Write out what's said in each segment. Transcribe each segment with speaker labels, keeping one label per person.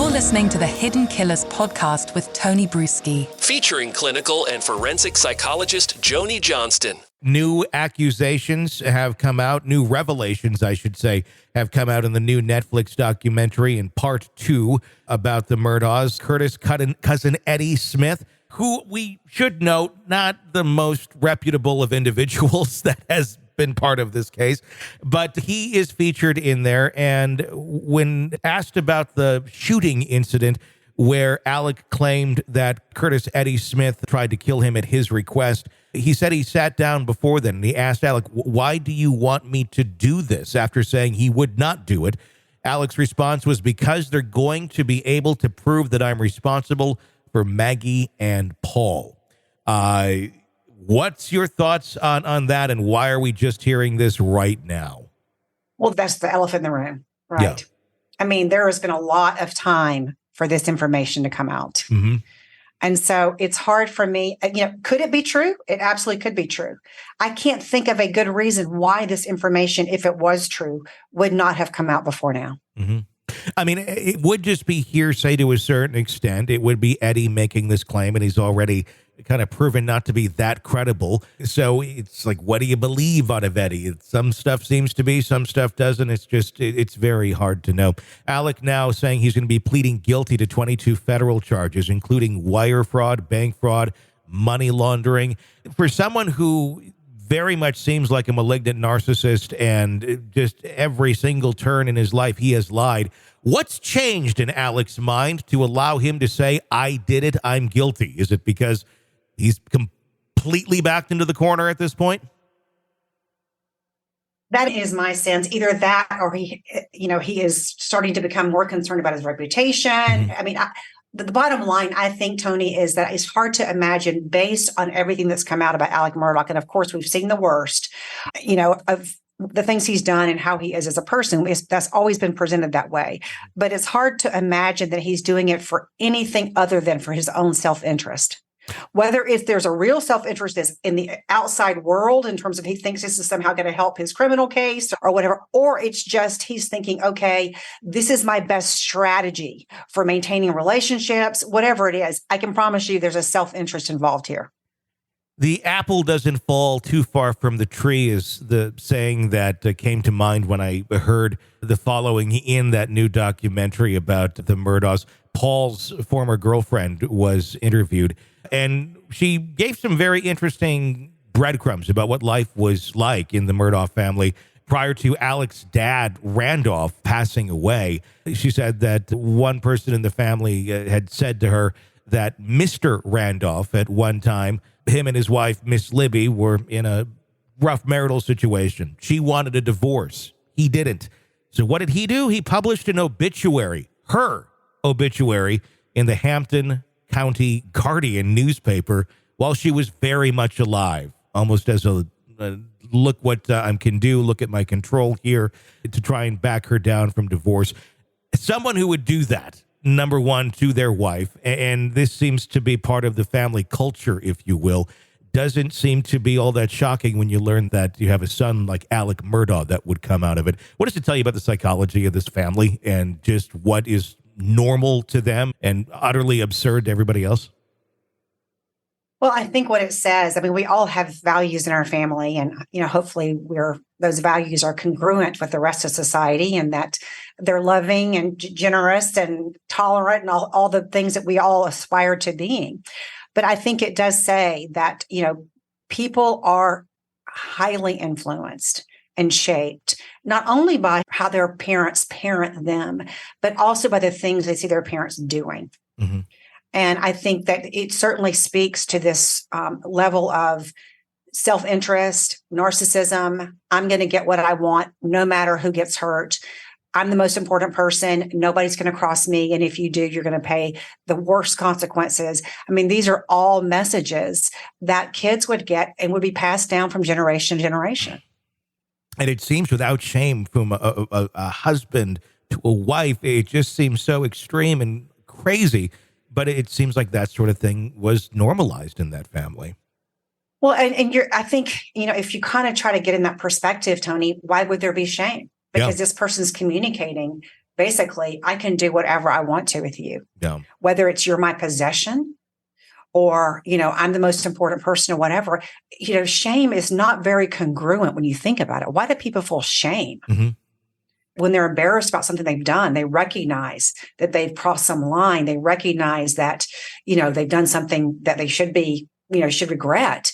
Speaker 1: You're listening to the Hidden Killers podcast with Tony Brueski,
Speaker 2: featuring clinical and forensic psychologist Joni Johnston.
Speaker 3: New accusations have come out, new revelations, I should say, have come out in the new Netflix documentary in part 2 about the Murdaughs. Curtis' cousin Eddie Smith, who we should note, not the most reputable of individuals that has been part of this case, but he is featured in there. And when asked about the shooting incident where Alec claimed that Curtis Eddie Smith tried to kill him at his request, he said he sat down before then and he asked Alec, "Why do you want me to do this?" after saying he would not do it. Alec's response was, "Because they're going to be able to prove that I'm responsible for Maggie and Paul." What's your thoughts on that, and why are we just hearing this right now?
Speaker 4: Well, that's the elephant in the room, right? Yeah. I mean, there has been a lot of time for this information to come out.
Speaker 3: Mm-hmm.
Speaker 4: And so it's hard for me, could it be true? It absolutely could be true. I can't think of a good reason why this information, if it was true, would not have come out before now.
Speaker 3: Mm-hmm. I mean, it would just be hearsay to a certain extent. It would be Eddie making this claim, and he's already kind of proven not to be that credible. So it's like, what do you believe out of Eddie? Some stuff seems to be, some stuff doesn't. It's very hard to know. Alec now saying he's going to be pleading guilty to 22 federal charges, including wire fraud, bank fraud, money laundering. For someone who very much seems like a malignant narcissist and just every single turn in his life he has lied, what's changed in Alec's mind to allow him to say, "I did it, I'm guilty"? Is it because he's completely backed into the corner at this point?
Speaker 4: That is my sense. Either that or he is starting to become more concerned about his reputation. Mm-hmm. I mean, the bottom line, I think, Tony, is that it's hard to imagine, based on everything that's come out about Alex Murdaugh. And of course, we've seen the worst, of the things he's done and how he is as a person. That's always been presented that way. But it's hard to imagine that he's doing it for anything other than for his own self-interest. Whether there's a real self-interest is in the outside world in terms of he thinks this is somehow going to help his criminal case or whatever, or it's just he's thinking, okay, this is my best strategy for maintaining relationships, whatever it is. I can promise you there's a self-interest involved here.
Speaker 3: The apple doesn't fall too far from the tree is the saying that came to mind when I heard the following in that new documentary about the Murdaughs. Paul's former girlfriend was interviewed, and she gave some very interesting breadcrumbs about what life was like in the Murdaugh family prior to Alec's dad, Randolph, passing away. She said that one person in the family had said to her that Mr. Randolph, at one time, him and his wife, Miss Libby, were in a rough marital situation. She wanted a divorce. He didn't. So what did he do? He published an obituary, her obituary, in the Hampton County Guardian newspaper while she was very much alive, almost as a look what I can do, look at my control here, to try and back her down from divorce. Someone who would do that, number one, to their wife, and this seems to be part of the family culture, if you will, doesn't seem to be all that shocking when you learn that you have a son like Alex Murdaugh that would come out of it. What does it tell you about the psychology of this family and just what is normal to them and utterly absurd to everybody else?
Speaker 4: Well, I think what it says, I mean, we all have values in our family, and, hopefully those values are congruent with the rest of society, and that they're loving and generous and tolerant and all the things that we all aspire to being. But I think it does say that, people are highly influenced and shaped, not only by how their parents parent them, but also by the things they see their parents doing.
Speaker 3: Mm-hmm.
Speaker 4: And I think that it certainly speaks to this level of self-interest, narcissism. I'm going to get what I want, no matter who gets hurt. I'm the most important person. Nobody's going to cross me. And if you do, you're going to pay the worst consequences. I mean, these are all messages that kids would get and would be passed down from generation to generation.
Speaker 3: And it seems without shame from a husband to a wife. It just seems so extreme and crazy. But it seems like that sort of thing was normalized in that family.
Speaker 4: Well, I think, if you kind of try to get in that perspective, Tony, why would there be shame? Because this person's communicating basically, I can do whatever I want to with you.
Speaker 3: Yeah.
Speaker 4: Whether it's you're my possession or, I'm the most important person or whatever. Shame is not very congruent when you think about it. Why do people feel shame?
Speaker 3: Mm-hmm.
Speaker 4: When they're embarrassed about something they've done, they recognize that they've crossed some line. They recognize that, they've done something that they should regret.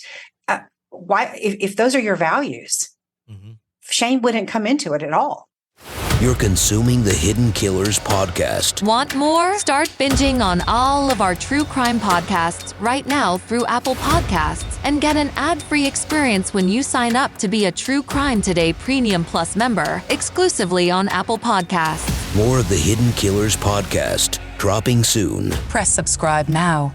Speaker 4: Why, if those are your values,
Speaker 3: Mm-hmm.
Speaker 4: shame wouldn't come into it at all.
Speaker 5: You're consuming the Hidden Killers podcast.
Speaker 6: Want more? Start binging on all of our true crime podcasts right now through Apple Podcasts and get an ad-free experience when you sign up to be a True Crime Today Premium Plus member exclusively on Apple Podcasts.
Speaker 5: More of the Hidden Killers podcast dropping soon.
Speaker 1: Press subscribe now.